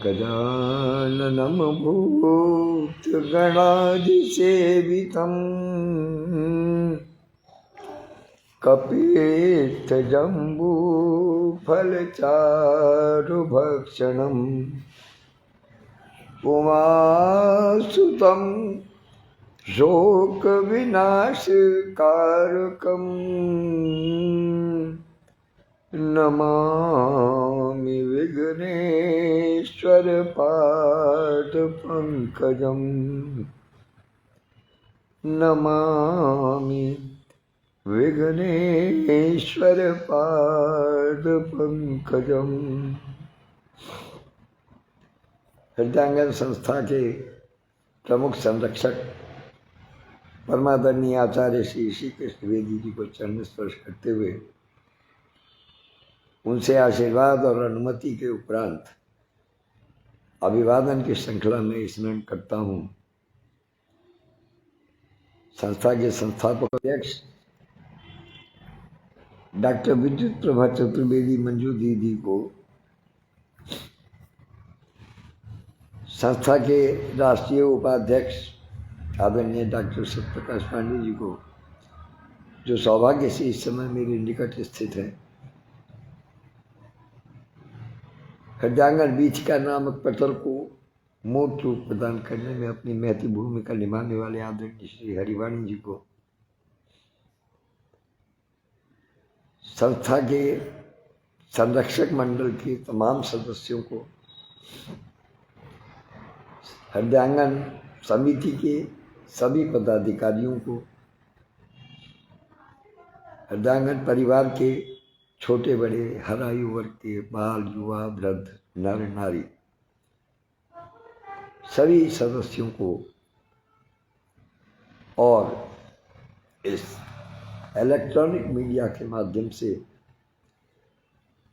गजाननं भूतगणाधिसेवितं कपित्थजम्बूफलचारुभक्षणम् उमासुतं शोकविनाशकारकम् नमामि विघ्नेश्वर पादपङ्कजम् नमामि विघ्नेश्वर पादपङ्कजम्। हृदयांगन संस्था के प्रमुख संरक्षक परमादरणीय आचार्य श्री श्री कृष्ण द्विवेदी जी को चरण स्पर्श करते हुए उनसे आशीर्वाद और अनुमति के उपरांत अभिवादन की श्रृंखला में स्मरण करता हूँ संस्था के संस्थापक अध्यक्ष डॉक्टर विद्युत प्रभा चतुर्वेदी मंजू दीदी को, संस्था के राष्ट्रीय उपाध्यक्ष आदरणीय डॉक्टर सत्यप्रकाश पांडे जी को, जो सौभाग्य से इस समय मेरे निकट स्थित है, हृदयांगन बीथिका नामक पत्र को मूर्त रूप प्रदान करने में अपनी महती भूमिका निभाने वाले आदरणीय श्री हरिवाणी जी को, संस्था के संरक्षक मंडल के तमाम सदस्यों को, हृदयांगन समिति के सभी पदाधिकारियों को, हृदयांगन परिवार के छोटे बड़े हर आयु वर्ग के बाल युवा वृद्ध नर नारी सभी सदस्यों को और इस इलेक्ट्रॉनिक मीडिया के माध्यम से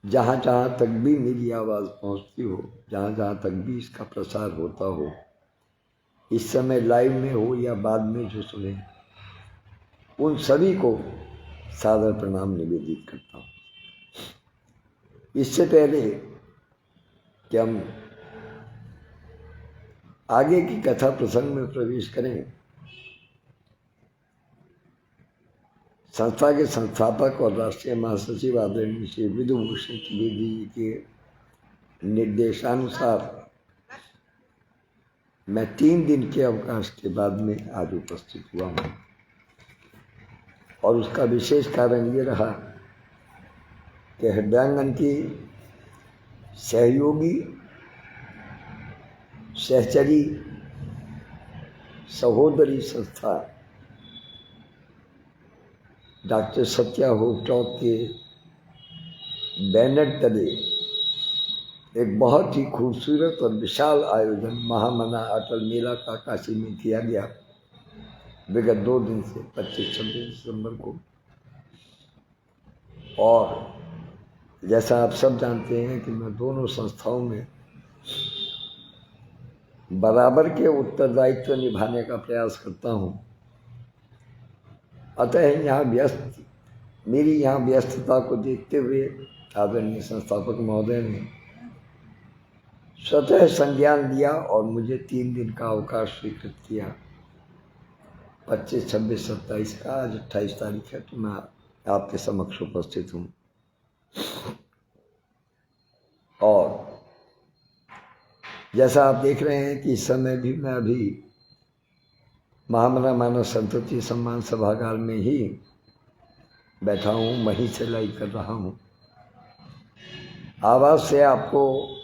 जहाँ जहाँ तक भी मेरी आवाज़ पहुँचती हो, जहाँ जहाँ तक भी इसका प्रसार होता हो, इस समय लाइव में हो या बाद में जो सुने, उन सभी को सादर प्रणाम निवेदित करता हूँ। इससे पहले कि हम आगे की कथा प्रसंग में प्रवेश करें, संस्था के संस्थापक और राष्ट्रीय महासचिव आदरणीय श्री विधुभूषण त्रिवेदी जी के निर्देशानुसार मैं 3 दिन के अवकाश के बाद में आज उपस्थित हुआ हूँ और उसका विशेष कारण ये रहा कि हृदयांगन की सहयोगी सहचरी सहोदरी संस्था डॉक्टर सत्या होपटॉप के बैनर तले एक बहुत ही खूबसूरत और विशाल आयोजन महामना अटल मेला का काशी में किया गया विगत 2 दिन से 25-26 दिसंबर को। और जैसा आप सब जानते हैं कि मैं दोनों संस्थाओं में बराबर के उत्तरदायित्व निभाने का प्रयास करता हूँ, अतः मेरी यहाँ व्यस्तता को देखते हुए आदरणीय संस्थापक महोदय ने स्वतः संज्ञान लिया और मुझे 3 दिन का अवकाश स्वीकृत किया। 25, 26, 27 का आज 28 तारीख है, तो मैं आपके समक्ष उपस्थित हूँ। और जैसा आप देख रहे हैं कि इस समय भी मैं अभी महामना मानव संतति सम्मान सभागार में ही बैठा हूँ, वहीं से लाइव कर रहा हूँ। आवाज़ से आपको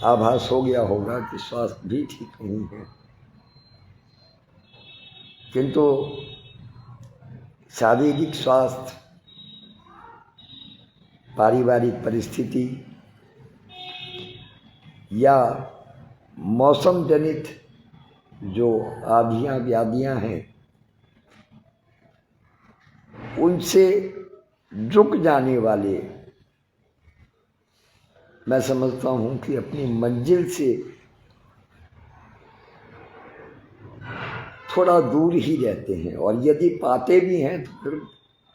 आभास हो गया होगा कि स्वास्थ्य भी ठीक नहीं है, किंतु शारीरिक स्वास्थ्य, पारिवारिक परिस्थिति या मौसम जनित जो आधियाँ व्याधियाँ हैं, उनसे रुक जाने वाले, मैं समझता हूँ कि अपनी मंजिल से थोड़ा दूर ही रहते हैं, और यदि पाते भी हैं तो फिर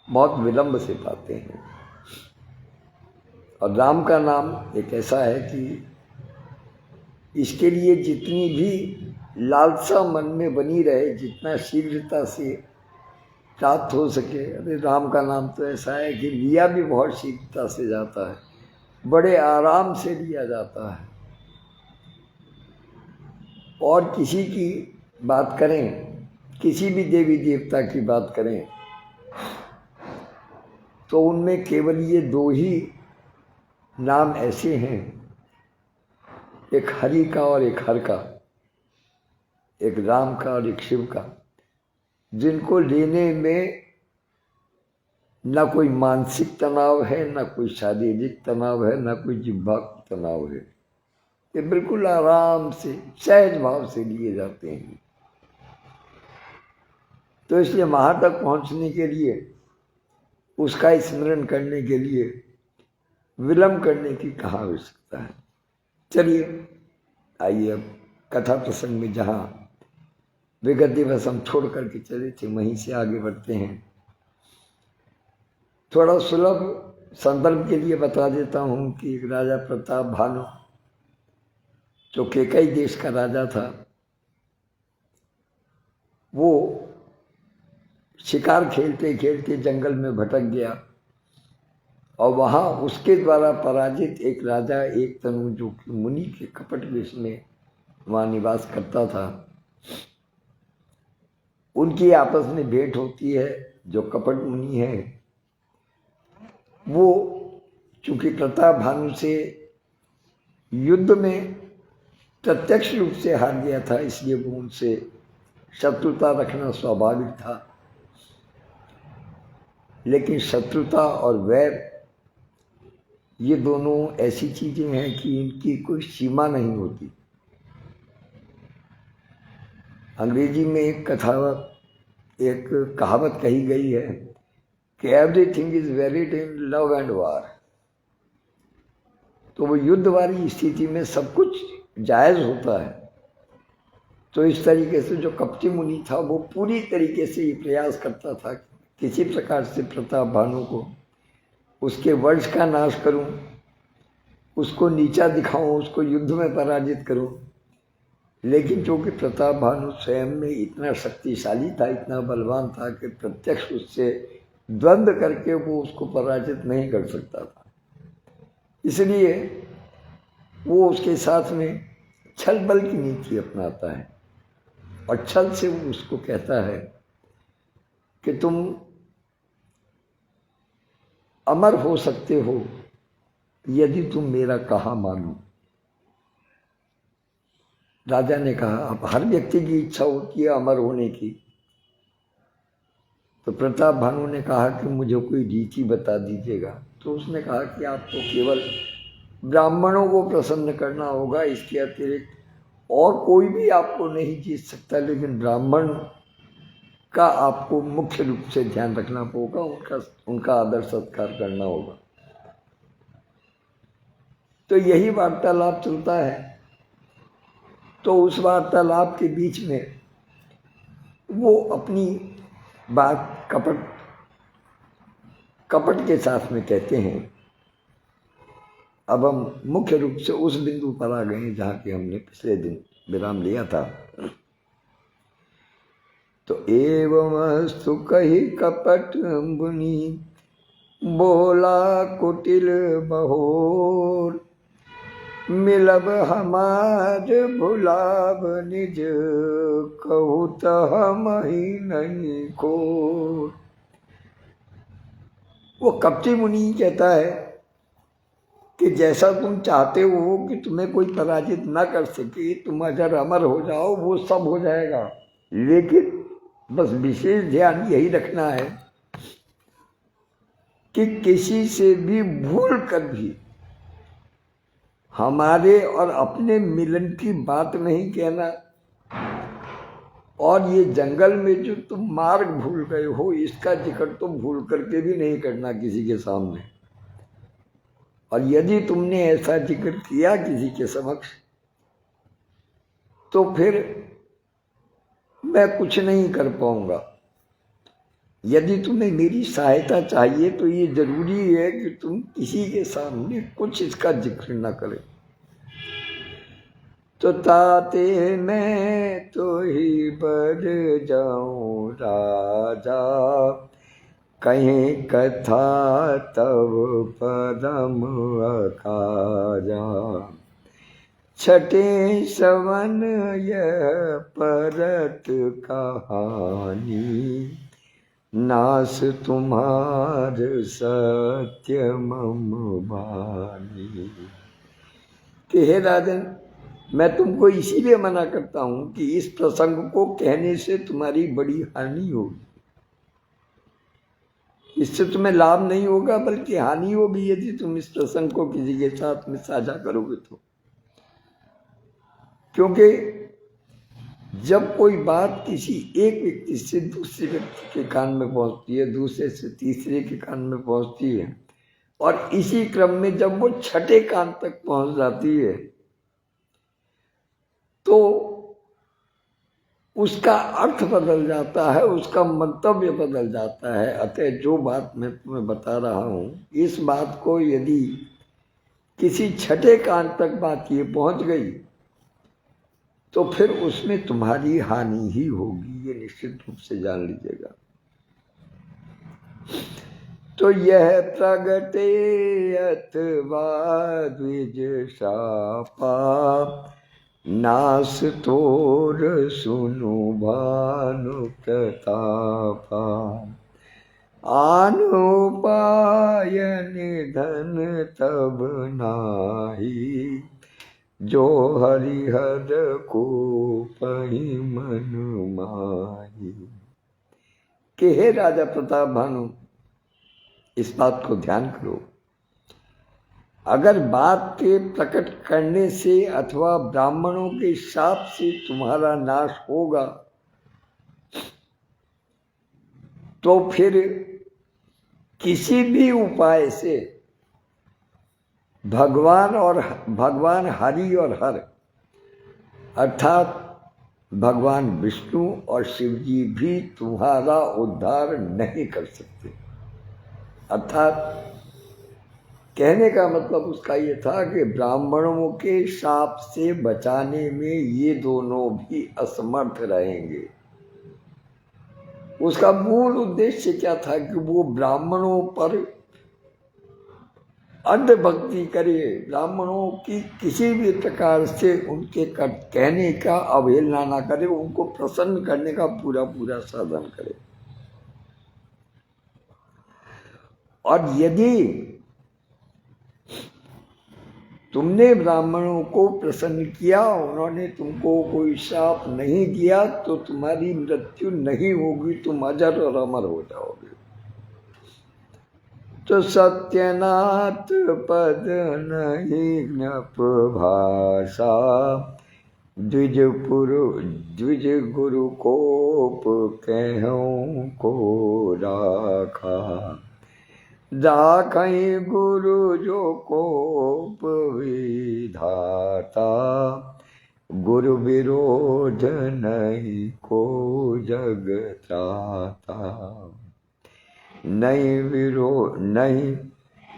बहुत विलंब से पाते हैं। और राम का नाम एक ऐसा है कि इसके लिए जितनी भी लालसा मन में बनी रहे, जितना शीघ्रता से प्राप्त हो सके। अरे राम का नाम तो ऐसा है कि लिया भी बहुत शीघ्रता से जाता है, बड़े आराम से लिया जाता है। और किसी की बात करें, किसी भी देवी देवता की बात करें, तो उनमें केवल ये दो ही नाम ऐसे हैं, एक हरि का और एक हर का, एक राम का और एक शिव का, जिनको लेने में ना कोई मानसिक तनाव है, ना कोई शारीरिक तनाव है, ना कोई जिह्वा तनाव है। ये बिल्कुल आराम से सहज भाव से लिए जाते हैं। तो इसलिए वहाँ तक पहुँचने के लिए, उसका स्मरण करने के लिए विलंब करने की कहाँ आवश्यकता है। चलिए आइए अब कथा प्रसंग में जहाँ विगत दिवस हम छोड़ करके चले थे वहीं से आगे बढ़ते हैं। थोड़ा सुलभ संदर्भ के लिए बता देता हूँ कि राजा प्रताप भानु जो केकई देश का राजा था, वो शिकार खेलते खेलते जंगल में भटक गया और वहाँ उसके द्वारा पराजित एक राजा एक तनु जो कि मुनि के कपट वेश में वहाँ निवास करता था, उनकी आपस में भेंट होती है। जो कपट मुनि है वो चूंकि प्रताप भानु से युद्ध में प्रत्यक्ष रूप से हार गया था, इसलिए वो उनसे शत्रुता रखना स्वाभाविक था। लेकिन शत्रुता और वैर ये दोनों ऐसी चीजें हैं कि इनकी कोई सीमा नहीं होती। अंग्रेजी में एक कहावत कही गई है कि everything is valid in love and वार। तो वो युद्ध वाली स्थिति में सब कुछ जायज होता है। तो इस तरीके से जो कपटी मुनि था वो पूरी तरीके से ये प्रयास करता था कि किसी प्रकार से प्रताप भानु को, उसके वंश का नाश करूं, उसको नीचा दिखाऊं, उसको युद्ध में पराजित करूं। लेकिन चूंकि प्रताप भानु स्वयं में इतना शक्तिशाली था, इतना बलवान था कि प्रत्यक्ष उससे द्वंद्व करके वो उसको पराजित नहीं कर सकता था। इसलिए वो उसके साथ में छल बल की नीति अपनाता है और छल से वो उसको कहता है कि तुम अमर हो सकते हो यदि तुम मेरा कहा मानो। राजा ने कहा, अब हर व्यक्ति की इच्छा होती है अमर होने की। तो प्रताप भानु ने कहा कि मुझे कोई रीति बता दीजिएगा। तो उसने कहा कि आपको केवल ब्राह्मणों को प्रसन्न करना होगा, इसके अतिरिक्त और कोई भी आपको नहीं जीत सकता, लेकिन ब्राह्मण का आपको मुख्य रूप से ध्यान रखना होगा, उनका आदर सत्कार करना होगा। तो यही वार्तालाप चलता है। तो उस वार्तालाप के बीच में वो अपनी बात कपट के साथ में कहते हैं। अब हम मुख्य रूप से उस बिंदु पर आ गए जहाँ की हमने पिछले दिन विराम लिया था। तो एवमस्तु कही कपट मुनि बोला कुटिल बहोर, मिलब हमार भुलाब निज कहू तो हम ही नहीं खोर। वो कपटी मुनि कहता है कि जैसा तुम चाहते हो कि तुम्हें कोई पराजित ना कर सके, तुम अगर अमर हो जाओ, वो सब हो जाएगा। लेकिन बस विशेष ध्यान यही रखना है कि किसी से भी भूल कर भी हमारे और अपने मिलन की बात नहीं कहना। और ये जंगल में जो तुम मार्ग भूल गए हो, इसका जिक्र तो भूल करके भी नहीं करना किसी के सामने। और यदि तुमने ऐसा जिक्र किया किसी के समक्ष, तो फिर मैं कुछ नहीं कर पाऊंगा। यदि तुम्हें मेरी सहायता चाहिए तो ये जरूरी है कि तुम किसी के सामने कुछ इसका जिक्र न करें। तो ताते मैं तो ही बढ़ जाऊं राजा, कहीं कथा तब परम अकाजा। छठे सवन यह परत कहानी, नास तुम्हार सत्य मम बानी। कि हे राजन, मैं तुमको इसीलिए मना करता हूं कि इस प्रसंग को कहने से तुम्हारी बड़ी हानि होगी। इससे तुम्हें लाभ नहीं होगा बल्कि हानि होगी यदि तुम इस प्रसंग को किसी के साथ में साझा करोगे तो। क्योंकि जब कोई बात किसी एक व्यक्ति से दूसरे व्यक्ति के कान में पहुंचती है, दूसरे से तीसरे के कान में पहुंचती है, और इसी क्रम में जब वो छठे कान तक पहुंच जाती है तो उसका अर्थ बदल जाता है, उसका मंतव्य बदल जाता है। अतः जो बात मैं तुम्हें बता रहा हूं, इस बात को यदि किसी छठे कान तक बात ये पहुंच गई तो फिर उसमें तुम्हारी हानि ही होगी, ये निश्चित रूप से जान लीजिएगा। तो यह प्रगटे अथवा द्विज शापा, नास तोर सुनु भानु प्रतापा। आनुपाय निधन तब नाही, जो हरिहर को पहि मन माही। कि हे राजा प्रताप भानु, इस बात को ध्यान करो। अगर बात के प्रकट करने से अथवा ब्राह्मणों के शाप से तुम्हारा नाश होगा तो फिर किसी भी उपाय से भगवान हरि और हर अर्थात भगवान विष्णु और शिव जी भी तुम्हारा उद्धार नहीं कर सकते। अर्थात कहने का मतलब उसका ये था कि ब्राह्मणों के शाप से बचाने में ये दोनों भी असमर्थ रहेंगे। उसका मूल उद्देश्य क्या था कि वो ब्राह्मणों पर अंधभक्ति करे, ब्राह्मणों की किसी भी प्रकार से उनके कहने का अवहेलना ना करे, उनको प्रसन्न करने का पूरा पूरा साधन करे। और यदि तुमने ब्राह्मणों को प्रसन्न किया, उन्होंने तुमको कोई शाप नहीं दिया, तो तुम्हारी मृत्यु नहीं होगी, तुम अजर और अमर हो जाओगे। तो सत्यनाथ पद नहीं ज्ञप भाषा, द्विज गुरु कोप कहूं को राखा। राखई गुरु जो कोप विधाता, गुरु विरोध नहीं को जग त्राता। नहीं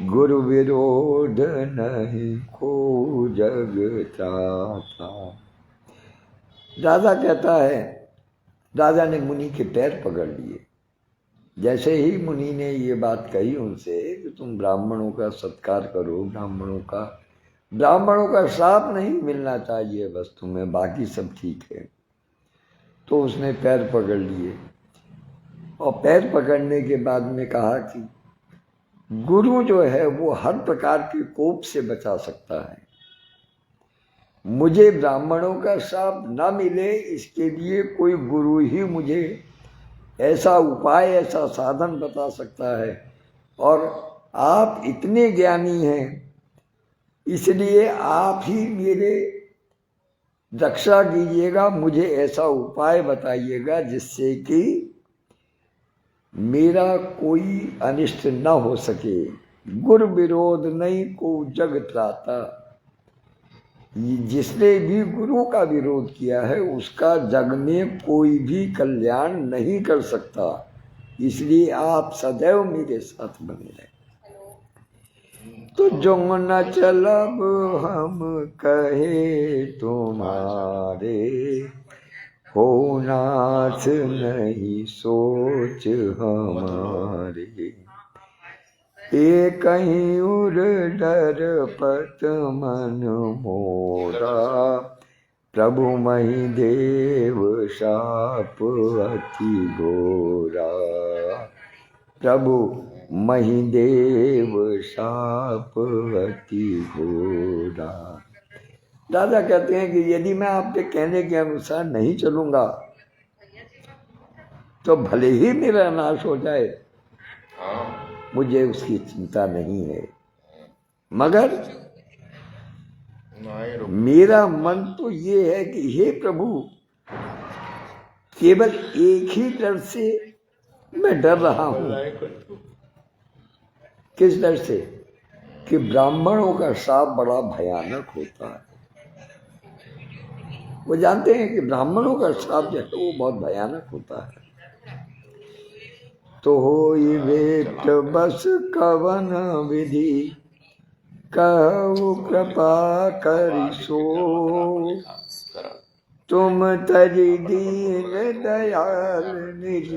गुरु विरोध नहीं को जग त्राता। राजा कहता है, राजा ने मुनि के पैर पकड़ लिए। जैसे ही मुनि ने ये बात कही उनसे कि तुम ब्राह्मणों का सत्कार करो, ब्राह्मणों का श्राप नहीं मिलना चाहिए बस तुम्हें, बाकी सब ठीक है, तो उसने पैर पकड़ लिए। और पैर पकड़ने के बाद में कहा कि गुरु जो है वो हर प्रकार के कोप से बचा सकता है, मुझे ब्राह्मणों का श्राप ना मिले इसके लिए कोई गुरु ही मुझे ऐसा उपाय, ऐसा साधन बता सकता है। और आप इतने ज्ञानी हैं, इसलिए आप ही मेरे रक्षा कीजिएगा, मुझे ऐसा उपाय बताइएगा जिससे कि मेरा कोई अनिष्ट न हो सके। गुरु विरोध नहीं को जग त्राता, जिसने भी गुरु का विरोध किया है उसका जग में कोई भी कल्याण नहीं कर सकता, इसलिए आप सदैव मेरे साथ बने रहें। तो जो न चलब हम कहे तुम्हारे, हो नाथ नहीं सोच हमारे। ये कहीं उर डर पत मन मोरा, प्रभु मही देव शाप अति घोरा। प्रभु मही देव शाप अति घोरा। दादा कहते हैं कि यदि मैं आपके कहने के अनुसार नहीं चलूंगा तो भले ही मेरा नाश हो जाए, मुझे उसकी चिंता नहीं है, मगर मेरा मन तो ये है कि हे प्रभु, केवल एक ही डर से मैं डर रहा हूं। किस डर से? कि ब्राह्मणों का श्राप बड़ा भयानक होता है। वो जानते हैं कि ब्राह्मणों का श्राप जो है वो बहुत भयानक होता है। तो होई वेट बस कवन विधि, कहु कृपा करिसो। तुम तरि दीन दयाल निज,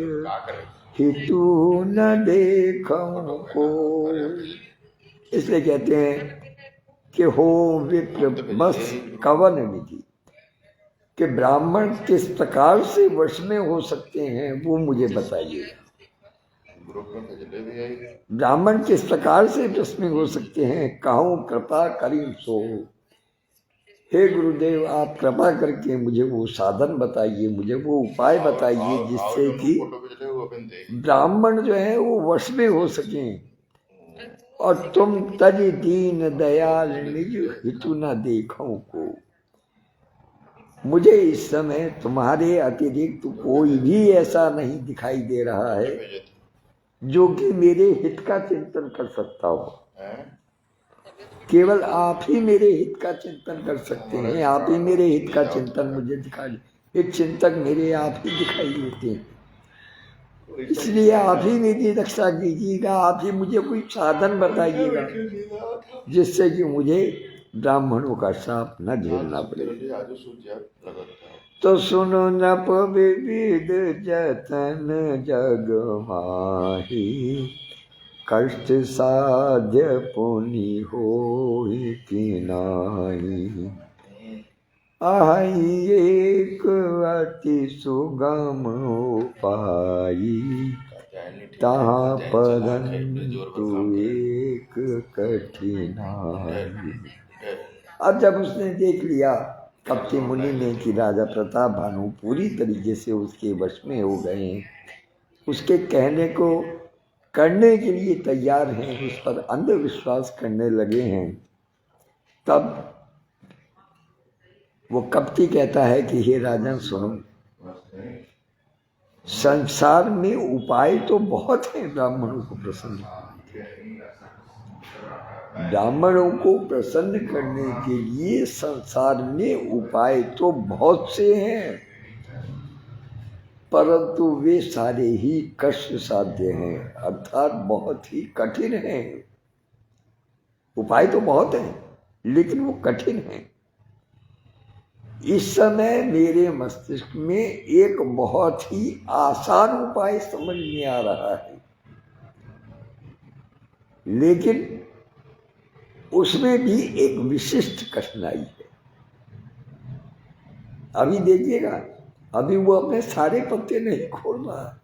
हितु न देखो को। इसलिए कहते हैं कि हो विप्र बस कवन विधि, कि ब्राह्मण किस प्रकार से वश में हो सकते हैं वो मुझे बताइए। ब्राह्मण किस प्रकार से वश में हो सकते हैं, कहूँ कृपा करी सो। हे गुरुदेव, आप कृपा करके मुझे वो साधन बताइए, मुझे वो उपाय बताइए जिससे कि ब्राह्मण जो है वो वश में हो सके। और तुम तज दीन दयाल निज, हितु न देखो को। मुझे इस समय तुम्हारे अतिरिक्त कोई भी ऐसा नहीं दिखाई दे रहा है जो कि मेरे हित का चिंतन कर सकता हो। केवल आप ही मेरे हित का चिंतन कर सकते हैं। आप ही मेरे हित का चिंतन मुझे दिखाई, एक चिंतक मेरे आप ही दिखाई देते हैं। इसलिए आप ही मेरी रक्षा कीजिएगा, आप ही मुझे कोई साधन बताइएगा जिससे कि मुझे ब्राह्मणों का श्राप न झेलना पड़े। तो सुनो नप विविध जतन जग माही, कष्ट साध्य पुनि होई कि नाही। आई एक अति सुगम उपाई, तहाँ परंतु एक कठिनाई। अब जब उसने देख लिया कपटी मुनि ने कि राजा प्रताप भानु पूरी तरीके से उसके वश में हो गए हैं, उसके कहने को करने के लिए तैयार हैं, उस पर अंधविश्वास करने लगे हैं, तब वो कपटी कहता है कि हे राजन सुनो, संसार में उपाय तो बहुत हैं ब्राह्मणों को प्रसन्न ब्राह्मणों को प्रसन्न करने के लिए संसार में उपाय तो बहुत से हैं, परंतु वे सारे ही कष्ट साध्य हैं, अर्थात बहुत ही कठिन हैं। उपाय तो बहुत हैं लेकिन वो कठिन हैं। इस समय मेरे मस्तिष्क में एक बहुत ही आसान उपाय समझ में आ रहा है, लेकिन उसमें भी एक विशिष्ट कठिनाई है। अभी देखिएगा, अभी वो अपने सारे पत्ते नहीं खोल रहा है,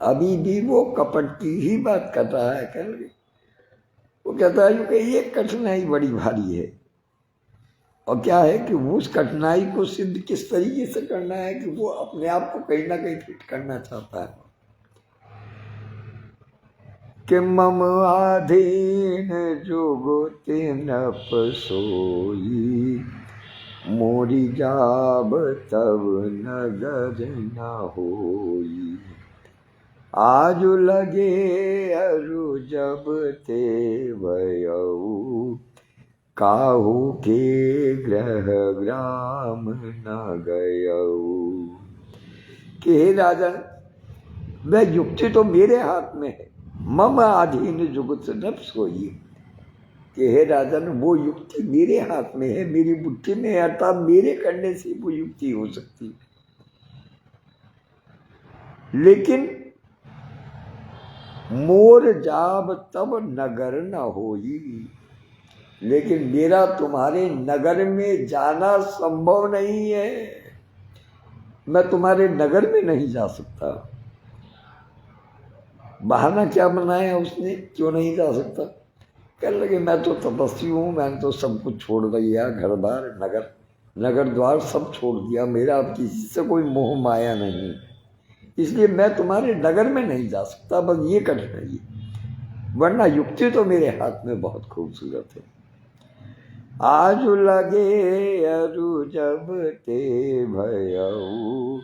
अभी भी वो कपट की ही बात कर रहा है। करेंगे वो कहता है कि ये कठिनाई बड़ी भारी है, और क्या है कि वो उस कठिनाई को सिद्ध किस तरीके से करना है कि वो अपने आप को कहीं ना कहीं फिट करना चाहता है कि मम आधीन जुगति नप सोई, मोरी जाब तब नगर न होई। आज लगे अरु जब ते भयऊ, काहू के ग्रह ग्राम न गयऊ। कि हे राजन, वह युक्ति तो मेरे हाथ में है, मम आधीन जुगत नफ्स होई, कि हे राजन वो युक्ति मेरे हाथ में है, मेरी बुद्धि में है, अर्थात मेरे करने से वो युक्ति हो सकती है। लेकिन मोर जाब तब नगर न होई, लेकिन मेरा तुम्हारे नगर में जाना संभव नहीं है। मैं तुम्हारे नगर में नहीं जा सकता। बहाना क्या बनाया उसने, क्यों नहीं जा सकता? कहने लगे मैं तो तपस्वी हूँ, मैंने तो सब कुछ छोड़ दिया, घर बार नगर द्वार सब छोड़ दिया, मेरा अब किसी से कोई मोह माया नहीं, इसलिए मैं तुम्हारे नगर में नहीं जा सकता। बस ये कठिनाई है, वरना युक्ति तो मेरे हाथ में बहुत खूबसूरत है। आज लगे अरु जब ते भयऊ,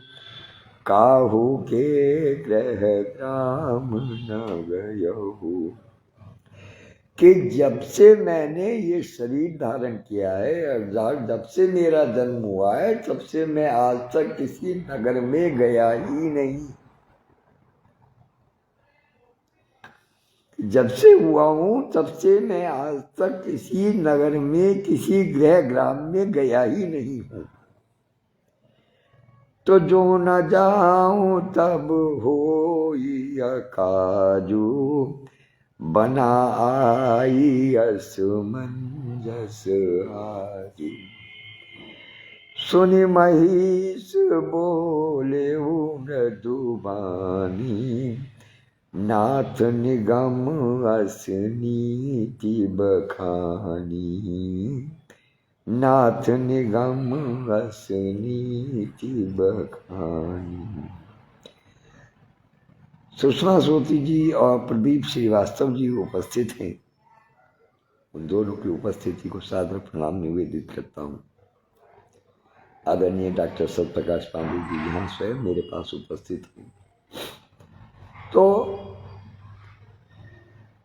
काहू के ग्रह ग्राम न गयऊ, कि जब से मैंने ये शरीर धारण किया है, अर्थात जब से मेरा जन्म हुआ है, तब से मैं आज तक किसी नगर में गया ही नहीं। जब से हुआ हूं तब से मैं आज तक किसी नगर में, किसी गृह ग्राम में गया ही नहीं हूं। तो जो न जाऊं तब होई अकाजू, बना आई असमंजस आजी। सुनि महिष बोले मृदुबानी, नाथ निगम अस नीति बखानी, नाथ निगम अस नीति बखानी। सुषमा सोती जी और प्रदीप श्रीवास्तव जी उपस्थित हैं। उन दोनों की उपस्थिति को सादर प्रणाम निवेदित करता हूँ। आदरणीय डॉक्टर सत्यप्रकाश पांडे जी यहाँ स्वयं मेरे पास उपस्थित हैं। तो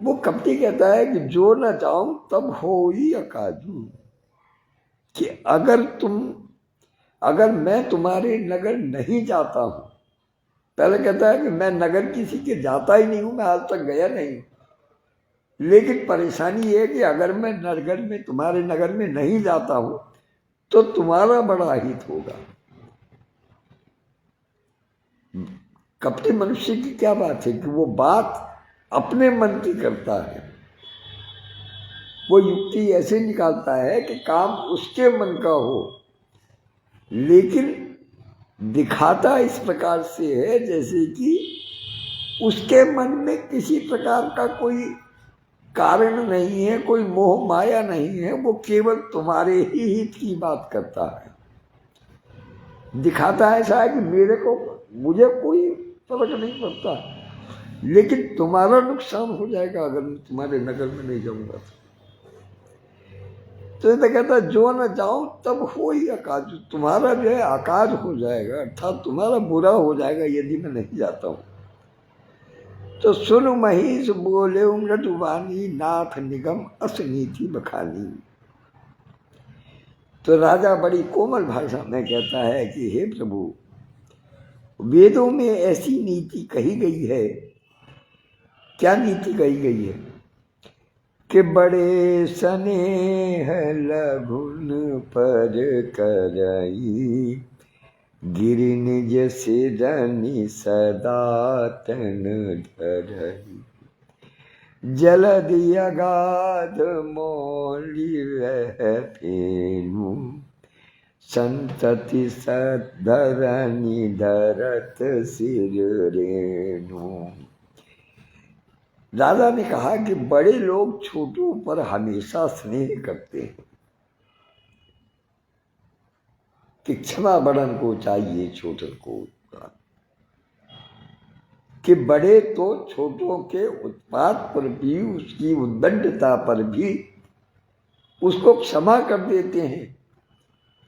वो कपटी कहता है कि जो न चाहूं तब हो ही अकाजू, कि अगर मैं तुम्हारे नगर नहीं जाता हूं, पहले कहता है कि मैं नगर किसी के जाता ही नहीं हूं, मैं आज तक गया नहीं, लेकिन परेशानी ये है कि अगर मैं नगर में, तुम्हारे नगर में नहीं जाता हूं तो तुम्हारा बड़ा हित होगा। कपटी मनुष्य की क्या बात है कि वो बात अपने मन की करता है, वो युक्ति ऐसे निकालता है कि काम उसके मन का हो, लेकिन दिखाता इस प्रकार से है जैसे कि उसके मन में किसी प्रकार का कोई कारण नहीं है, कोई मोह माया नहीं है, वो केवल तुम्हारे ही हित की बात करता है। दिखाता ऐसा है कि मुझे कोई फर्क नहीं पड़ता, लेकिन तुम्हारा नुकसान हो जाएगा अगर मैं तुम्हारे नगर में नहीं जाऊंगा। तो ये कहता जो न जाऊं तब हो ही अकाज, तुम्हारा जो है आकाज हो जाएगा, अर्थात तुम्हारा बुरा हो जाएगा यदि मैं नहीं जाता हूं। तो सुन महिष बोले मृदुबानी, नाथ निगम अस नीति बखानी। तो राजा बड़ी कोमल भाषा में कहता है कि हे प्रभु, वेदों में ऐसी नीति कही गई है। क्या नीति कही गई है कि बड़े स्नेह लघुन पर करई, गिरि निज सिरनि सदा तन धरई, जलधि अगाध मौलि वह फेनु, संतति सधरनि धरत सिर रेणु। राजा ने कहा कि बड़े लोग छोटों पर हमेशा स्नेह करते हैं, कि क्षमा बड़न को चाहिए छोटन को, कि बड़े तो छोटों के उत्पात पर भी, उसकी उद्दंडता पर भी उसको क्षमा कर देते हैं।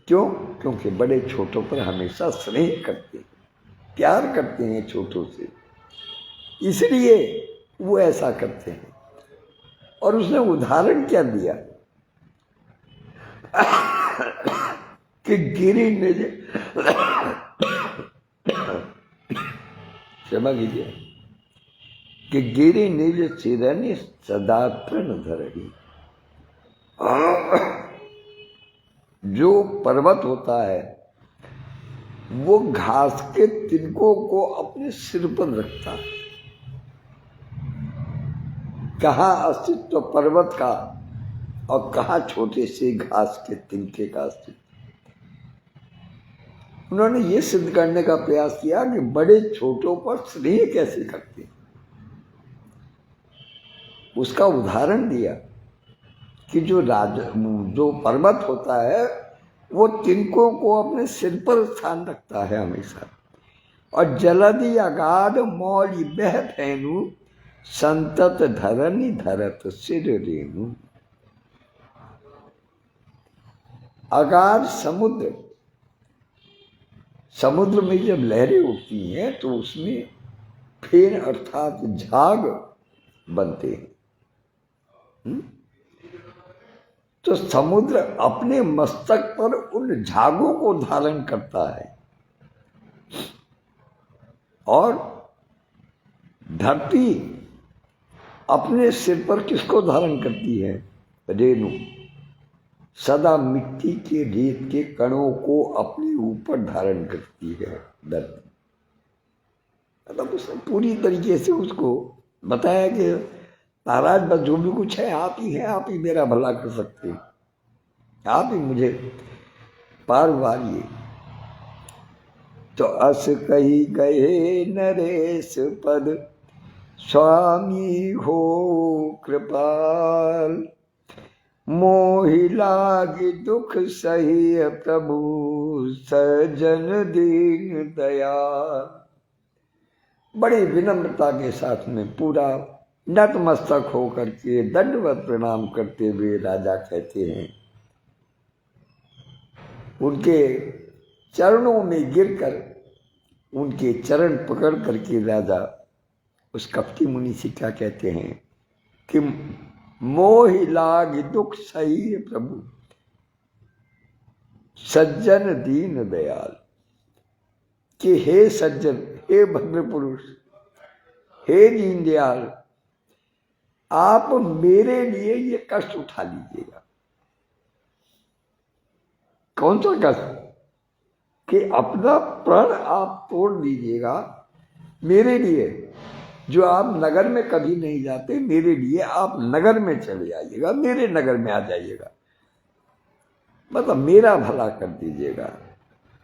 क्यों? क्योंकि बड़े छोटों पर हमेशा स्नेह करते हैं, प्यार करते हैं छोटों से, इसलिए वो ऐसा करते हैं। और उसने उदाहरण क्या दिया कि गिरि निज, क्षमा कीजिए, कि गिरि निज सिरनि सदा तृण धरहि। जो पर्वत होता है वो घास के तिनकों को अपने सिर पर रखता है। कहाँ अस्तित्व पर्वत का और कहाँ छोटे से घास के तिनके का अस्तित्व। उन्होंने ये सिद्ध करने का प्रयास किया कि बड़े छोटों पर स्नेह कैसे करते हैं। उसका उदाहरण दिया कि जो पर्वत होता है वो तिनकों को अपने सिर पर स्थान रखता है हमेशा। और जलधि अगाध मौलि बह फैनु संतत धरनि धरत सिर रेणु। अगाध समुद्र में जब लहरें उठती हैं तो उसमें फेन अर्थात झाग बनते हैं। तो समुद्र अपने मस्तक पर उन झागों को धारण करता है और धरती अपने सिर पर किसको धारण करती है? रेणु। सदा मिट्टी के रेत के कणों को अपने ऊपर धारण करती है धरती। मतलब उसने पूरी तरीके से उसको बताया कि महाराज बस जो भी कुछ है आप ही हैं, आप ही मेरा भला कर सकते हैं, आप ही मुझे पार उबारिए। तो अस कही गए नरेश पद स्वामी हो कृपाल। मोहि लागी दुख सही प्रभु सजन दीन दयाल। बड़ी विनम्रता के साथ में पूरा नतमस्तक होकर के दंडवत प्रणाम करते हुए राजा कहते हैं, उनके चरणों में गिरकर उनके चरण पकड़ करके राजा उस कपटी मुनि से क्या कहते हैं कि मोहि लाग दुख सही प्रभु सज्जन दीन दयाल। कि हे सज्जन, हे भद्र पुरुष, हे दीन दयाल, आप मेरे लिए ये कष्ट उठा लीजिएगा। कौन सा कष्ट? कि अपना प्राण आप तोड़ दीजिएगा मेरे लिए। जो आप नगर में कभी नहीं जाते, मेरे लिए आप नगर में चले आइएगा, मेरे नगर में आ जाइएगा, मतलब मेरा भला कर दीजिएगा।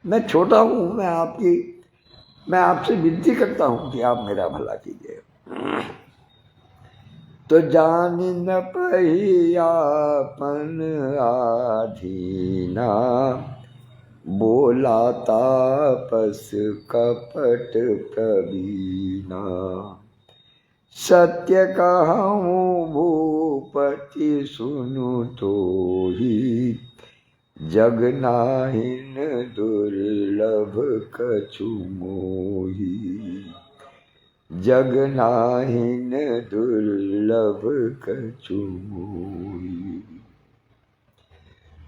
मैं छोटा हूँ, मैं आपसे विनती करता हूँ कि आप मेरा भला कीजिए। तो जान न पही आपन आधीना, बोला तापस कपट प्रवीणा। सत्य कहूँ भूपति सुनु तो ही, जग नाहिन दुर्लभ कछु मोही। जग नाहिन दुर्लभ कछु मोही।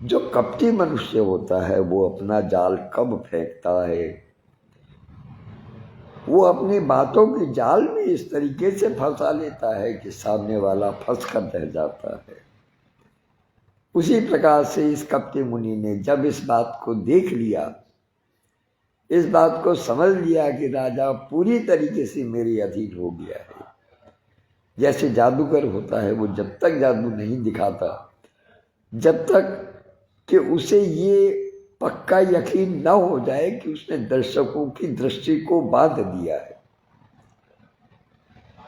जो कपटी मनुष्य होता है वो अपना जाल कब फेंकता है, वो अपनी बातों की जाल में इस तरीके से फंसा लेता है कि सामने वाला फंस कर रह जाता है। उसी प्रकार से इस कपटी मुनि ने जब इस बात को देख लिया, इस बात को समझ लिया कि राजा पूरी तरीके से मेरे अधीन हो गया है। जैसे जादूगर होता है, वो जब तक जादू नहीं दिखाता, जब तक कि उसे ये पक्का यकीन न हो जाए कि उसने दर्शकों की दृष्टि को बांध दिया है,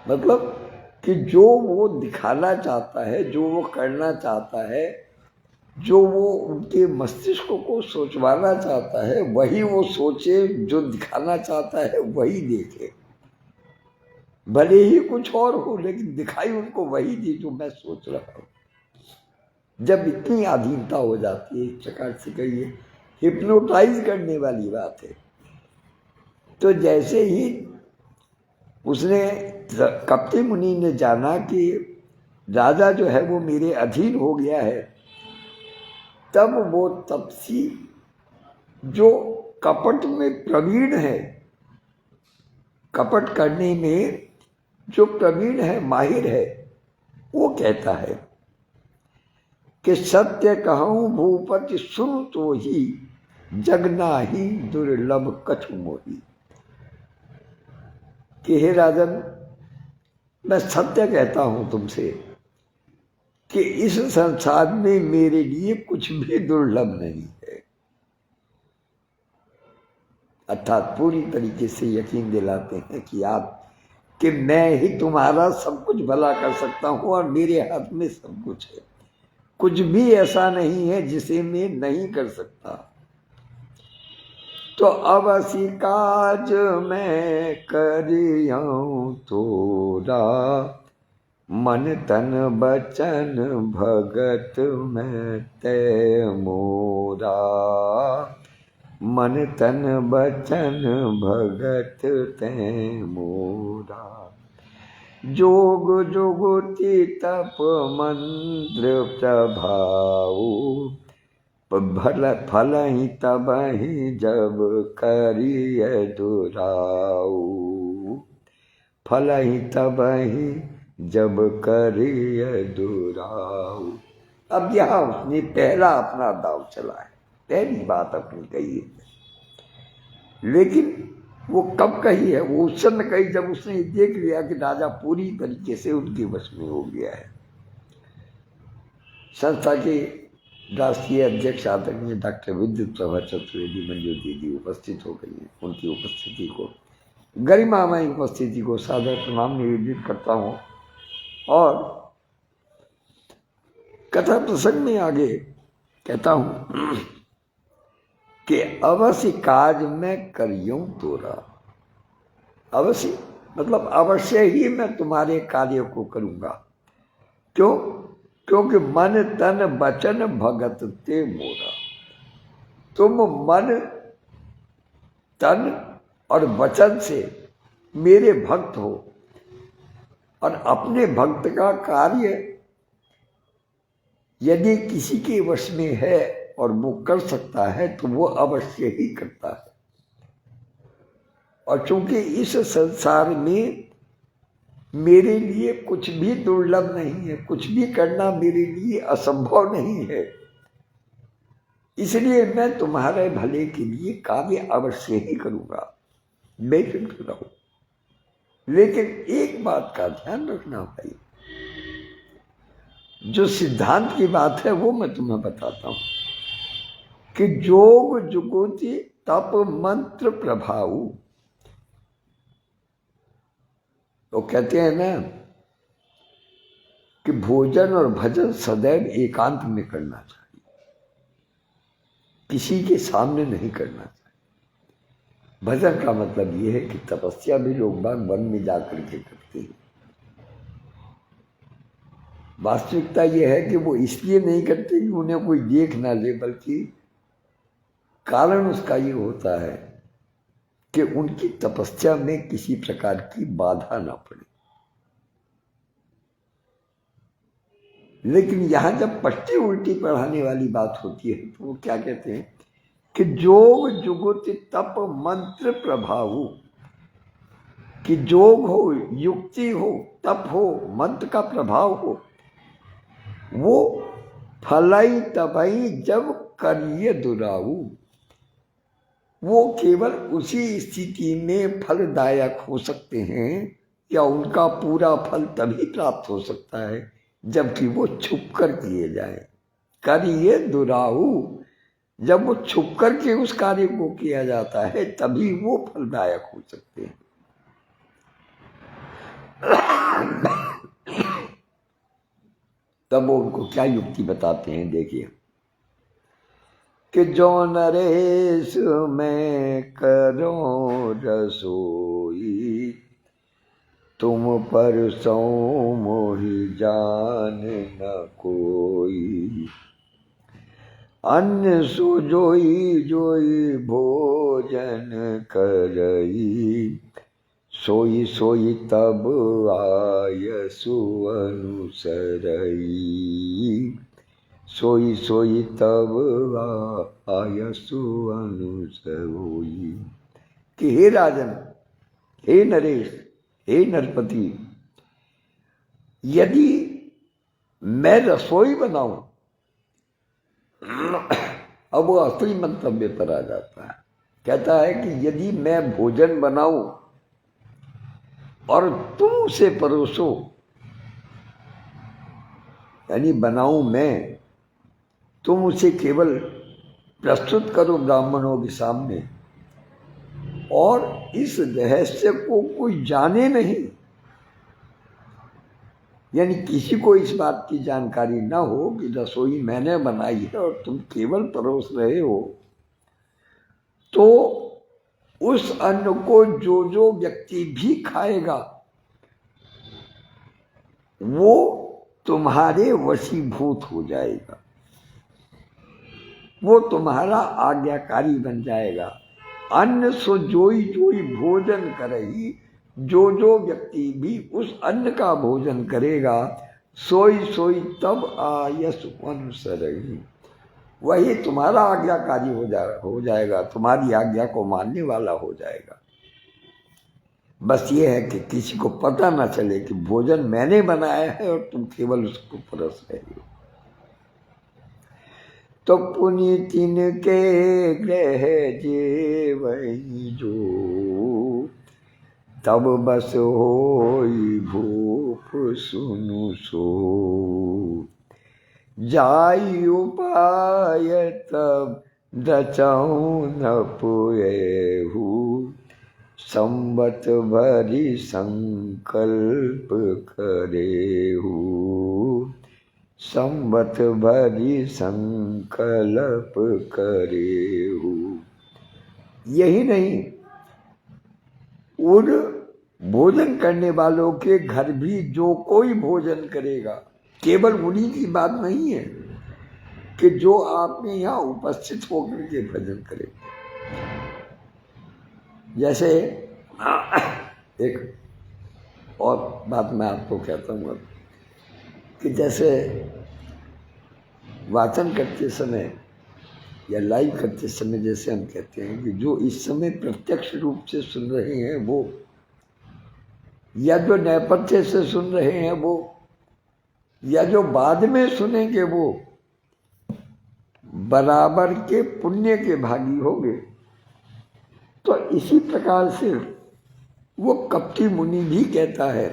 मतलब कि जो वो दिखाना चाहता है, जो वो करना चाहता है, जो वो उनके मस्तिष्क को सोचवाना चाहता है, वही वो सोचे, जो दिखाना चाहता है वही देखे। भले ही कुछ और हो, लेकिन दिखाई उनको वही दी जो मैं सोच रहा हूँ। जब इतनी अधीनता हो जाती है, इस प्रकार से कहिए हिप्नोटाइज करने वाली बात है। तो जैसे ही उसने, कपटी मुनि ने जाना कि राजा जो है वो मेरे अधीन हो गया है, तब वो तपसी जो कपट में प्रवीण है, कपट करने में जो प्रवीण है, माहिर है, वो कहता है कि सत्य कहूं भूपति सुन तो ही, जगना ही दुर्लभ कछु मोही। कि हे राजन, मैं सत्य कहता हूं तुमसे कि इस संसार में मेरे लिए कुछ भी दुर्लभ नहीं है। अर्थात पूरी तरीके से यकीन दिलाते हैं कि आप, कि मैं ही तुम्हारा सब कुछ भला कर सकता हूं और मेरे हाथ में सब कुछ है, कुछ भी ऐसा नहीं है जिसे मैं नहीं कर सकता। तो अवसि काज मैं करियऊं तोरा, मन तन बचन भगत मैं तै मोरा। मन तन बचन भगत तै मोरा। जोग जुगति तप मंत्र प्रभाऊ, फल ही तब ही जब करिय दुराऊ। फल ही तब ही जब करिय दुराऊ। अब यहाँ उसने पहला अपना दाव चला है, पहली बात अपनी कही है। लेकिन वो कब कही है? वो उस समय कही जब उसने देख लिया कि राजा पूरी तरीके से उनके वश में हो गया है। संस्था के राष्ट्रीय अध्यक्ष आदरणीय डॉक्टर विद्युत प्रभा चतुर्वेदी मंजू दीदी उपस्थित हो गई है। उनकी उपस्थिति को, गरिमामय उपस्थिति को सादर प्रणाम निवेदित करता हूँ। और कथा प्रसंग में आगे कहता हूँ कि अवश्य काज में करियूं तोरा। अवश्य मतलब अवश्य ही मैं तुम्हारे कार्य को करूंगा। क्यों? क्योंकि मन तन बचन भगत ते मोरा। तुम मन तन और वचन से मेरे भक्त हो, और अपने भक्त का कार्य यदि किसी के वश में है और वो कर सकता है तो वो अवश्य ही करता है। और चूंकि इस संसार में मेरे लिए कुछ भी दुर्लभ नहीं है, कुछ भी करना मेरे लिए असंभव नहीं है, इसलिए मैं तुम्हारे भले के लिए कार्य अवश्य ही करूंगा, बेफिक्र रहो। लेकिन एक बात का ध्यान रखना भाई, जो सिद्धांत की बात है वो मैं तुम्हें बताता हूं कि जोग जुगुति तप मंत्र प्रभाऊ। तो कहते हैं ना कि भोजन और भजन सदैव एकांत में करना चाहिए, किसी के सामने नहीं करना चाहिए। भजन का मतलब ये है कि तपस्या भी लोग बाग वन में जाकर के करते हैं। वास्तविकता यह है कि वो इसलिए नहीं करते कि उन्हें कोई देख ना ले, बल्कि कारण उसका ये होता है कि उनकी तपस्या में किसी प्रकार की बाधा ना पड़े। लेकिन यहां जब पट्टी उल्टी पढ़ाने वाली बात होती है तो वो क्या कहते हैं कि जोग जुगुति तप मंत्र प्रभाऊ। कि जोग हो, युक्ति हो, तप हो, मंत्र का प्रभाव हो, वो फलई तबई जब करिए दुराऊ। वो केवल उसी स्थिति में फलदायक हो सकते हैं, या उनका पूरा फल तभी प्राप्त हो सकता है जबकि वो छुप कर किए जाए। करिए दुराऊ, जब वो छुप कर के उस कार्य को किया जाता है तभी वो फलदायक हो सकते हैं। तब वो उनको क्या युक्ति बताते हैं, देखिए कि जो नरेश में करो रसोई, तुम पर सो मोहि जान न कोई। अन्न सो जोई जोई भोजन करई, सोई सोई तब आयसु अनुसरई। सोई सोई तब आयसु अनुसरोई। कि हे राजन, हे नरेश, हे नरपति, यदि मैं रसोई बनाऊं, अब वो असली मंतव्य पर आ जाता है। कहता है कि यदि मैं भोजन बनाऊं और तुम उसे परोसो, यानी बनाऊं मैं, तुम उसे केवल प्रस्तुत करो ब्राह्मणों के सामने और इस रहस्य को कोई जाने नहीं, यानी किसी को इस बात की जानकारी ना हो कि रसोई मैंने बनाई है और तुम केवल परोस रहे हो, तो उस अन्न को जो व्यक्ति भी खाएगा वो तुम्हारे वशीभूत हो जाएगा, वो तुम्हारा आज्ञाकारी बन जाएगा। अन्न सो जोई जोई भोजन करही, जो व्यक्ति भी उस अन्न का भोजन करेगा, सोई सोई तब आयस अनुसरही, वही तुम्हारा आज्ञाकारी हो जाएगा, तुम्हारी आज्ञा को मानने वाला हो जाएगा। बस ये है कि किसी को पता ना चले कि भोजन मैंने बनाया है और तुम केवल उसको परोस रहे हो। तो पुनि तिनके ग्रह जेवई जो, तब बस होई भूप सुनु सो, जाई उपाय तब दचऊ न पुएहु, संवत भरी संकल्प करेहु, संवत भरी संकल्प करेहु। यही नहीं, उन भोजन करने वालों के घर भी जो कोई भोजन करेगा, केवल उन्हीं की बात नहीं है कि जो आपने यहाँ उपस्थित होकर के भोजन करे। जैसे एक और बात मैं आपको कहता हूँ कि जैसे वाचन करते समय या लाइव करते समय, जैसे हम कहते हैं कि जो इस समय प्रत्यक्ष रूप से सुन रहे हैं वो, या जो नेपथ्य से सुन रहे हैं वो, या जो बाद में सुनेंगे वो, बराबर के पुण्य के भागी होंगे। तो इसी प्रकार से वो कपटी मुनि भी कहता है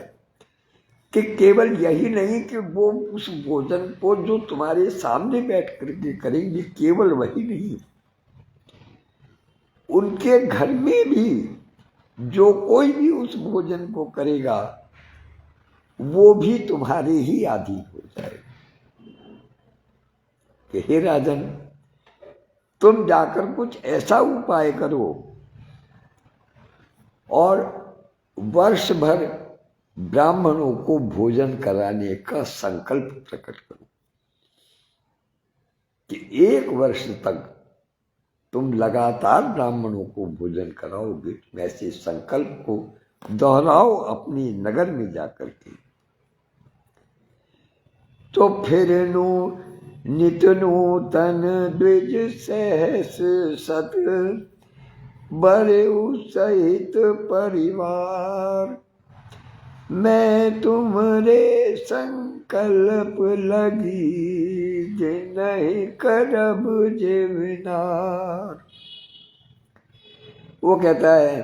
कि केवल यही नहीं कि वो उस भोजन को जो तुम्हारे सामने बैठ करके करेंगे, केवल वही नहीं, उनके घर में भी जो कोई भी उस भोजन को करेगा वो भी तुम्हारे ही आदि हो जाएगा। कि हे राजन, तुम जाकर कुछ ऐसा उपाय करो और वर्ष भर ब्राह्मणों को भोजन कराने का संकल्प प्रकट करो कि 1 वर्ष तक तुम लगातार ब्राह्मणों को भोजन कराओगे। वैसे संकल्प को दोहराओ अपनी नगर में जाकर के। तो फिर नित नूतन द्विज सहस सत, बरेउ सहित परिवार, मैं तुम्हारे संकल्प लगी, जे नहीं करब जे विनार। वो कहता है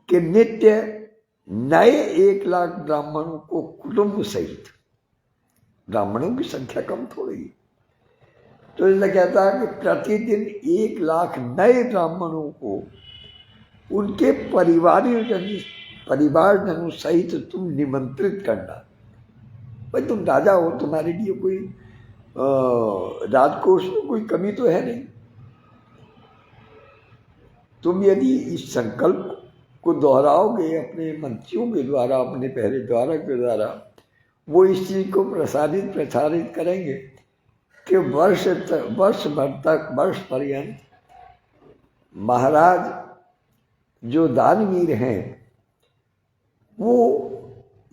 कि नित्य नए 1 लाख ब्राह्मणों को कुटुंब सहित, ब्राह्मणों की संख्या कम थोड़ी, तो इसलिए कहता है कि प्रतिदिन 1 लाख नए ब्राह्मणों को उनके परिवारजनों सहित तुम निमंत्रित करना। भाई तुम राजा हो, तुम्हारे लिए कोई राजकोष में कोई कमी तो है नहीं। तुम यदि इस संकल्प को दोहराओगे अपने मंत्रियों के द्वारा, अपने पहरेदारों के द्वारा, वो इस चीज को प्रसारित करेंगे कि वर्ष भर तक, वर्ष पर्यंत महाराज जो दानवीर हैं वो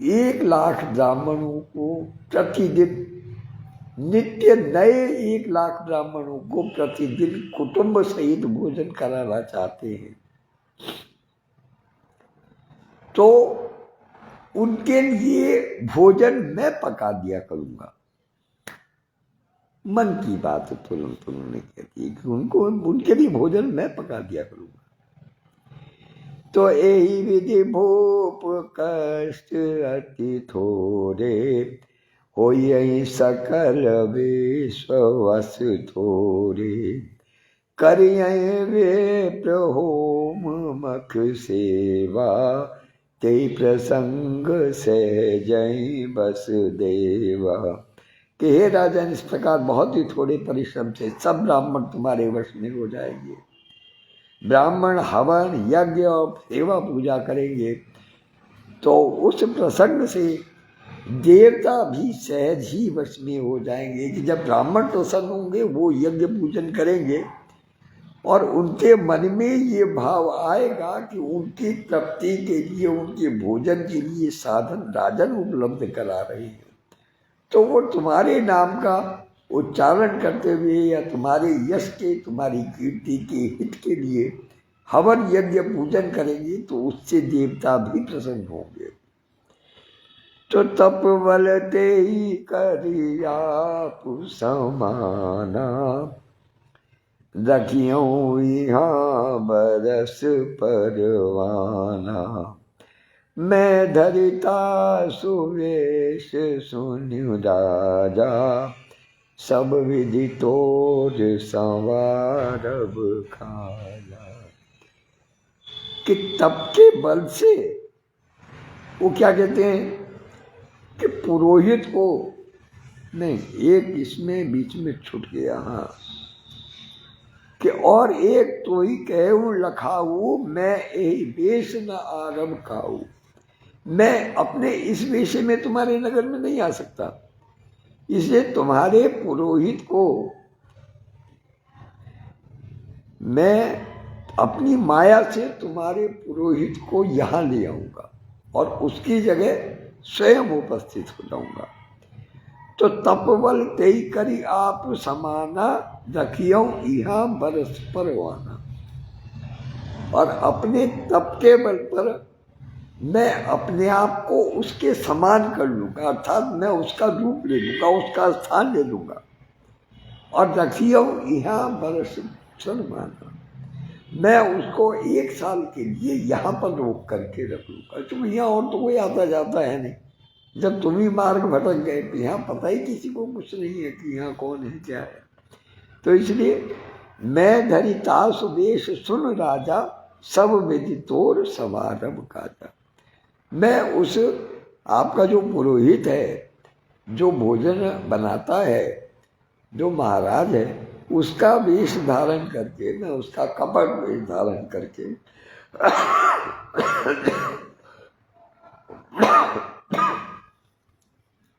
1 लाख ब्राह्मणों को प्रतिदिन, नित्य नए 1 लाख ब्राह्मणों को प्रतिदिन कुटुंब सहित भोजन कराना चाहते हैं। तो उनके लिए भोजन मैं पका दिया करूंगा। मन की बात तुरंत उन्होंने कहती है कि उनको उनके लिए भोजन मैं पका दिया करूंगा। तो यही विधि भूप कष्ट अति थोरे, हो यही सकल विश्ववस थोरे, करिय वे प्रहोम मख सेवा, ते प्रसंग से जय बस देवा। कि हे राजन, इस प्रकार बहुत ही थोड़े परिश्रम से सब ब्राह्मण तुम्हारे वश में हो जाएंगे। ब्राह्मण हवन यज्ञ और सेवा पूजा करेंगे तो उस प्रसंग से देवता भी सहज ही वश में हो जाएंगे कि जब ब्राह्मण प्रसन्न होंगे वो यज्ञ पूजन करेंगे और उनके मन में ये भाव आएगा कि उनकी तृप्ति के लिए, उनके भोजन के लिए साधन राजन उपलब्ध करा रहे हैं। तो वो तुम्हारे नाम का उच्चारण करते हुए या तुम्हारे यश के, तुम्हारी कीर्ति के हित के लिए हवन यज्ञ पूजन करेंगे तो उससे देवता भी प्रसन्न होंगे। तो तप बल ते ही करी आप समाना, रखियो यहाँ बरस परवाना, मैं धरिता सुवेश सुन्यु राजा, सब विधि तोज संवारब खाजा। कि तप के बल से वो क्या कहते हैं कि पुरोहित को नहीं, एक इसमें बीच में छूट गया, हाँ, कि और एक तो ही कहूँ लखाऊ, मैं यही वेश न आरब खाऊ। मैं अपने इस वेश में तुम्हारे नगर में नहीं आ सकता, इसलिए तुम्हारे पुरोहित को मैं अपनी माया से तुम्हारे पुरोहित को यहाँ ले आऊंगा और उसकी जगह स्वयं उपस्थित हो जाऊंगा। तो तपबल तेई करी आप समाना, रखियो यहाँ बरस परवाना। और अपने तप के बल पर मैं अपने आप को उसके समान कर लूंगा, अर्थात मैं उसका रूप ले लूंगा, उसका स्थान ले लूंगा। और रखियो यहाँ बरस परवाना, मैं उसको 1 साल के लिए यहाँ पर रोक करके रख लूंगा। क्योंकि यहाँ और तो कोई आता जाता है नहीं, जब तुम ही मार्ग भटक गए तो यहाँ पता ही किसी को कुछ नहीं है कि यहाँ कौन है क्या है। तो इसलिए मैं धरी तास वेश सुन राजा, सब विधि तोर समारंभ काजा। मैं उस आपका जो पुरोहित है, जो भोजन बनाता है, जो महाराज है, उसका वेश धारण करके, मैं उसका कपट वेश धारण करके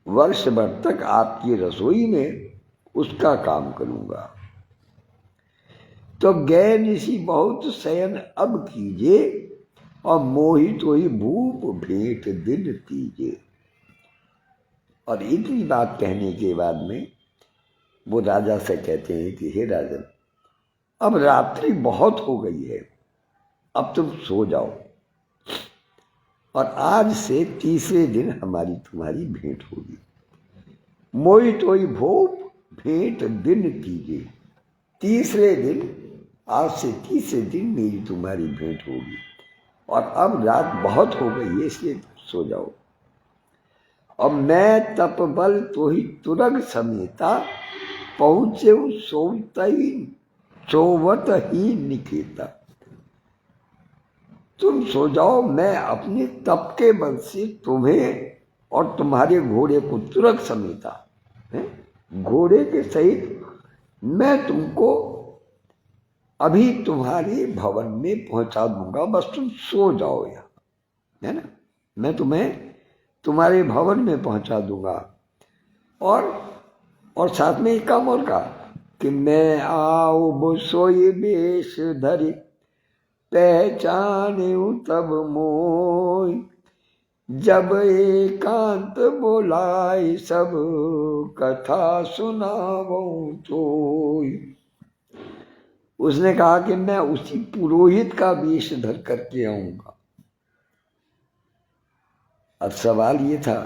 वर्ष भर तक आपकी रसोई में उसका काम करूंगा। तो गए निशी बहुत शयन अब कीजिए, और मोहित हुई भूप भेंट दिन तीजे। और इतनी बात कहने के बाद में वो राजा से कहते हैं कि हे राजन, अब रात्रि बहुत हो गई है, अब तुम सो जाओ, और आज से तीसरे दिन हमारी तुम्हारी भेंट होगी। मोहित हुई भूप भेंट दिन कीजिए, तीसरे दिन, आज से तीसरे दिन मेरी तुम्हारी भेंट होगी, और अब रात बहुत हो गई है, इसलिए सो जाओ। और मैं तप बल तो ही तुरग समेता, पहुँचे सोवत ही निकेता। तुम सो जाओ, मैं अपने तप के बल से तुम्हें और तुम्हारे घोड़े को तुरग समेता, घोड़े के सहित मैं तुमको अभी तुम्हारे भवन में पहुंचा दूंगा, बस तुम सो जाओ यहाँ, है ना। मैं तुम्हें तुम्हारे भवन में पहुंचा दूंगा। और साथ में एक काम और कहा कि मैं आओ सोई बेश धरी, पहचाने तब मोय, जब एकांत बोलाए सब, कथा सुनावो तोय। उसने कहा कि मैं उसी पुरोहित का वेश धर करके आऊंगा, अब सवाल ये था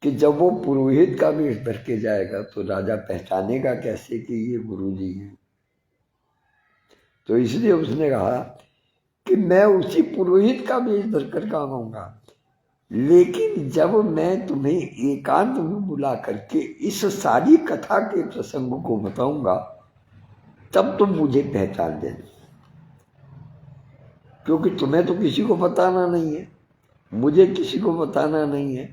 कि जब वो पुरोहित का वेश धर के जाएगा तो राजा पहचानेगा कैसे कि ये गुरुजी हैं। तो इसलिए उसने कहा कि मैं उसी पुरोहित का वेश धर कर आऊंगा, लेकिन जब मैं तुम्हें एकांत में बुला करके इस सारी कथा के प्रसंग को बताऊंगा तब तुम मुझे पहचान देना, क्योंकि तुम्हें तो किसी को बताना नहीं है, मुझे किसी को बताना नहीं है,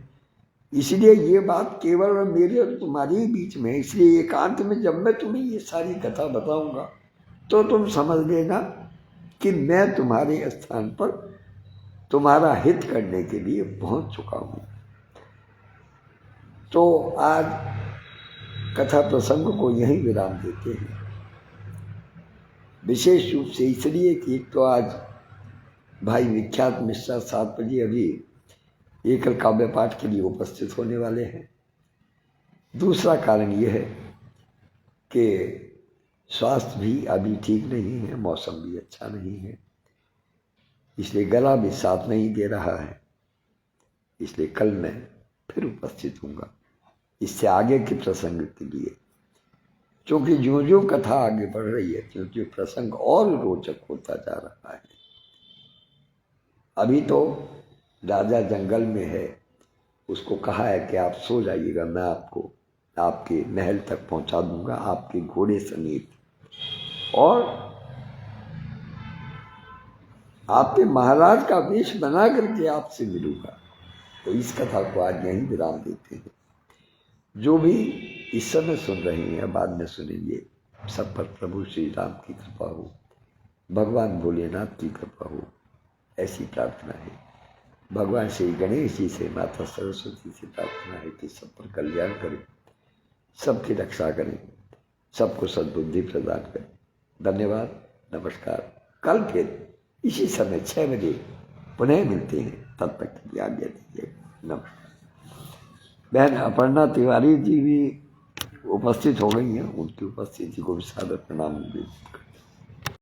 इसलिए ये बात केवल मेरे और तुम्हारे ही बीच में है। इसलिए एकांत में जब मैं तुम्हें ये सारी कथा बताऊंगा तो तुम समझ लेना कि मैं तुम्हारे स्थान पर तुम्हारा हित करने के लिए पहुंच चुका हूं। तो आज कथा प्रसंग को यहीं विराम देते हैं, विशेष रूप से इसलिए कि तो आज भाई विख्यात मिश्रा 7 बजे अभी एकल काव्य पाठ के लिए उपस्थित होने वाले हैं। दूसरा कारण यह है कि स्वास्थ्य भी अभी ठीक नहीं है, मौसम भी अच्छा नहीं है, इसलिए गला भी साथ नहीं दे रहा है, इसलिए कल मैं फिर उपस्थित हूँगा इससे आगे के प्रसंग के लिए। क्योंकि जो जो कथा आगे बढ़ रही है जो जो प्रसंग और रोचक होता जा रहा है। अभी तो राजा जंगल में है, उसको कहा है कि आप सो जाइएगा, मैं आपको आपके महल तक पहुंचा दूंगा आपके घोड़े समेत, और आपके महाराज का वेश बना करके आपसे मिलूंगा। तो इस कथा को आज यहीं विराम देते हैं। जो भी इस समय सुन रहे हैं बाद में सुनेंगे, सब पर प्रभु श्री राम की कृपा हो, भगवान भोलेनाथ की कृपा हो, ऐसी प्रार्थना है। भगवान श्री गणेश जी से, माता सरस्वती से प्रार्थना है कि सब पर कल्याण करें, सबकी रक्षा करें, सबको सद्बुद्धि प्रदान करें। धन्यवाद, नमस्कार। कल फिर इसी समय 6 बजे पुनः मिलते हैं, तब तक की आज्ञा दीजिए। नमस्कार। बहन अपर्णा तिवारी जी भी उपस्थित हो गई हैं, उनकी उपस्थिति को भी सादर प्रणाम।